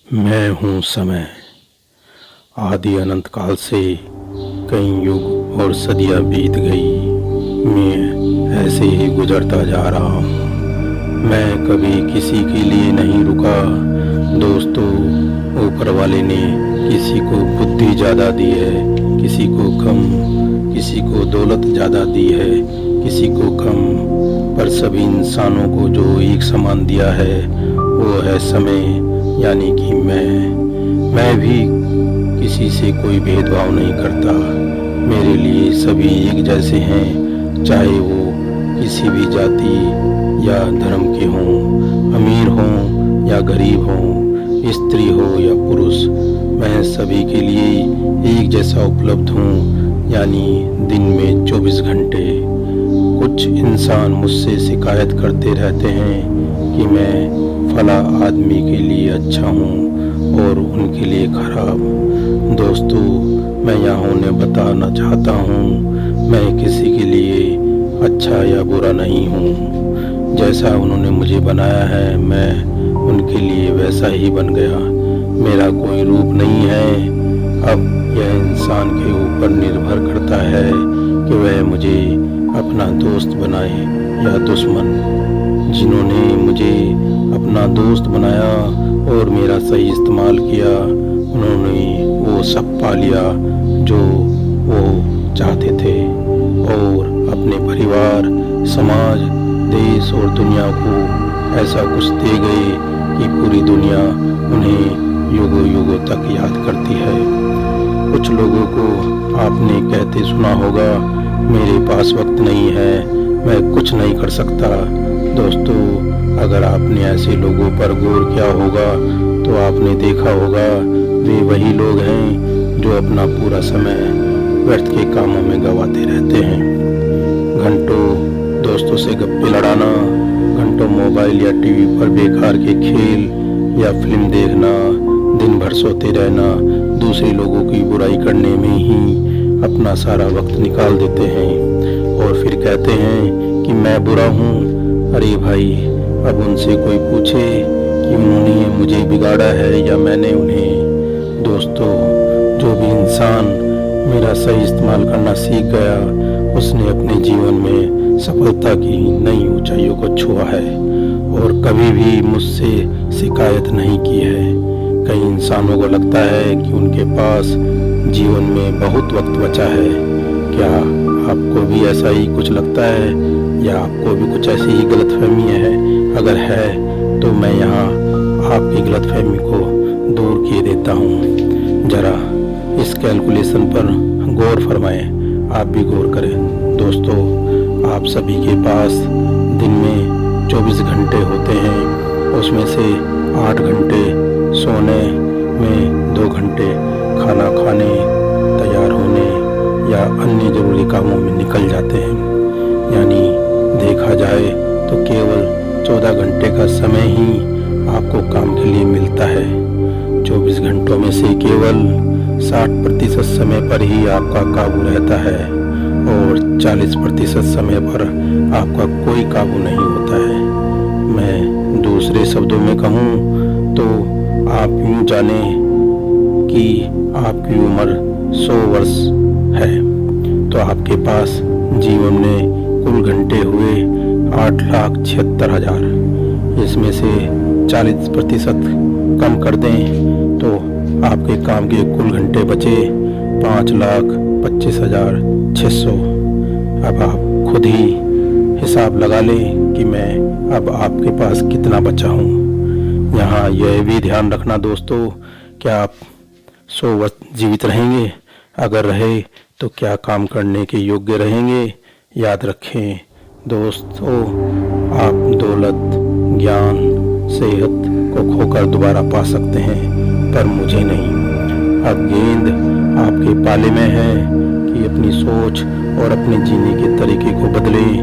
मैं हूँ समय। आदि अनंत काल से कई युग और सदियाँ बीत गई। मैं ऐसे ही गुजरता जा रहा हूँ। मैं कभी किसी के लिए नहीं रुका। दोस्तों, ऊपर वाले ने किसी को बुद्धि ज़्यादा दी है, किसी को कम, किसी को दौलत ज़्यादा दी है, किसी को कम, पर सभी इंसानों को जो एक समान दिया है वो है समय, यानी कि मैं भी किसी से कोई भेदभाव नहीं करता। मेरे लिए सभी एक जैसे हैं, चाहे वो किसी भी जाति या धर्म के हों, अमीर हों या गरीब हों, स्त्री हो या पुरुष। मैं सभी के लिए एक जैसा उपलब्ध हूँ, यानी दिन में 24 घंटे। कुछ इंसान मुझसे शिकायत करते रहते हैं कि मैं फला आदमी के लिए अच्छा हूँ और उनके लिए खराब। दोस्तों, मैं यहाँ उन्हें बताना चाहता हूँ, मैं किसी के लिए अच्छा या बुरा नहीं हूँ। जैसा उन्होंने मुझे बनाया है, मैं उनके लिए वैसा ही बन गया। मेरा कोई रूप नहीं है। अब यह इंसान के ऊपर निर्भर करता है कि वह मुझे अपना दोस्त बनाए या दुश्मन। जिन्होंने मुझे अपना दोस्त बनाया और मेरा सही इस्तेमाल किया, उन्होंने वो सब पा लिया जो वो चाहते थे, और अपने परिवार, समाज, देश और दुनिया को ऐसा कुछ दे गए कि पूरी दुनिया उन्हें युगों युगों तक याद करती है। कुछ लोगों को आपने कहते सुना होगा, मेरे पास वक्त नहीं है, मैं कुछ नहीं कर सकता। दोस्तों, अगर आपने ऐसे लोगों पर गौर किया होगा तो आपने देखा होगा वे वही लोग हैं जो अपना पूरा समय व्यर्थ के कामों में गंवाते रहते हैं। घंटों दोस्तों से गप्पे लड़ाना, घंटों मोबाइल या टीवी पर बेकार के खेल या फिल्म देखना, दिन भर सोते रहना, दूसरे लोगों की बुराई करने में ही अपना सारा वक्त निकाल देते हैं और फिर कहते हैं कि मैं बुरा हूँ। अरे भाई, अब उनसे कोई पूछे कि उन्होंने मुझे बिगाड़ा है या मैंने उन्हें। दोस्तों, जो भी इंसान मेरा सही इस्तेमाल करना सीख गया, उसने अपने जीवन में सफलता की नई ऊंचाइयों को छुआ है और कभी भी मुझसे शिकायत नहीं की है। कई इंसानों को लगता है कि उनके पास जीवन में बहुत वक्त बचा है। क्या आपको भी ऐसा ही कुछ लगता है या आपको भी कुछ ऐसी ही गलतफहमी है? अगर है तो मैं यहाँ आपकी गलतफहमी को दूर किए देता हूँ। जरा इस कैलकुलेशन पर गौर फरमाएं, आप भी गौर करें। दोस्तों, आप सभी के पास दिन में 24 घंटे होते हैं, उसमें से 8 घंटे सोने में, 2 घंटे खाना खाने, तैयार होने या अन्य ज़रूरी कामों में निकल जाते हैं। यानी देखा जाए तो केवल 14 घंटे का समय ही आपको काम के लिए मिलता है। 24 घंटों में से केवल 60% समय पर ही आपका काबू रहता है और 40% समय पर आपका कोई काबू नहीं होता है। मैं दूसरे शब्दों में कहूँ तो आप यूँ जाने कि आपकी उम्र 100 वर्ष है, तो आपके पास जीवन में कुल घंटे हुए 8,76,000। इसमें से 40% कम कर दें तो आपके काम के कुल घंटे बचे 5,25,600। अब आप खुद ही हिसाब लगा लें कि मैं अब आपके पास कितना बचा हूँ। यहाँ यह भी ध्यान रखना दोस्तों, क्या आप 100 वर्ष जीवित रहेंगे? अगर रहे तो क्या काम करने के योग्य रहेंगे? याद रखें दोस्तों, आप दौलत, ज्ञान, सेहत को खोकर दोबारा पा सकते हैं, पर मुझे नहीं। अब गेंद आपके पाले में है कि अपनी सोच और अपने जीने के तरीके को बदलें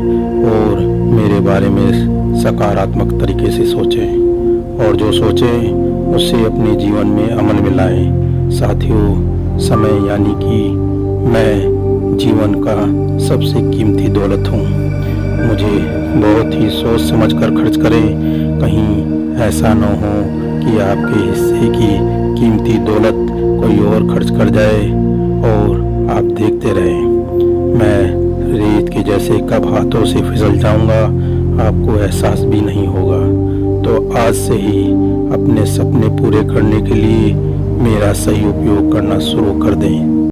और मेरे बारे में सकारात्मक तरीके से सोचें, और जो सोचें उससे अपने जीवन में अमल में लाएं। साथियों, समय यानी कि मैं जीवन का सबसे कीमती दौलत हूँ। मुझे बहुत ही सोच समझ कर खर्च करें, कहीं ऐसा न हो कि कि आपके हिस्से की कीमती दौलत कोई और खर्च कर जाए और आप देखते रहें। मैं रेत के जैसे कब हाथों से फिसल जाऊंगा, आपको एहसास भी नहीं होगा। तो आज से ही अपने सपने पूरे करने के लिए मेरा सही उपयोग करना शुरू कर दें।